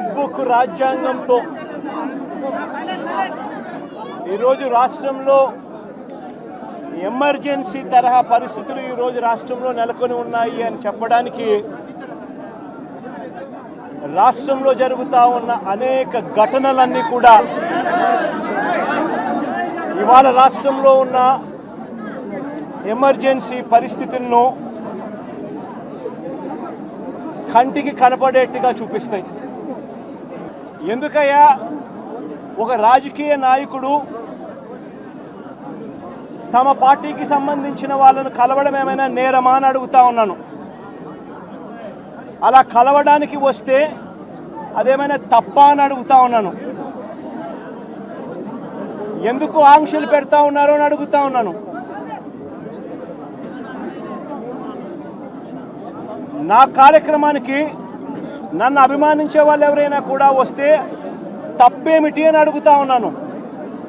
Red book రాజ్యాంగంతో ఈరోజు రాష్ట్రంలో emergency తరహా పరిస్థితులు ఈరోజు రాష్ట్రంలో నెలకొని ఉన్నాయి అని చెప్పడానికి రాష్ట్రంలో జరుగుతూ ఉన్న అనేక ఘటనలన్నీ కూడా ఇవాళ రాష్ట్రంలో ఉన్న ఎమర్జెన్సీ పరిస్థితులను కంటికి కనపడేట్టుగా చూపిస్తాయి. ఎందుకయ్యా ఒక రాజకీయ నాయకుడు తమ పార్టీకి సంబంధించిన వాళ్ళను కలవడం ఏమైనా నేరమా అని అడుగుతా ఉన్నాను. అలా కలవడానికి వస్తే అదేమైనా తప్ప అని అడుగుతా ఉన్నాను. ఎందుకు ఆంక్షలు పెడతా ఉన్నారో అని అడుగుతా ఉన్నాను. నా కార్యక్రమానికి నన్ను అభిమానించే వాళ్ళు ఎవరైనా కూడా వస్తే తప్పేమిటి అని అడుగుతా ఉన్నాను.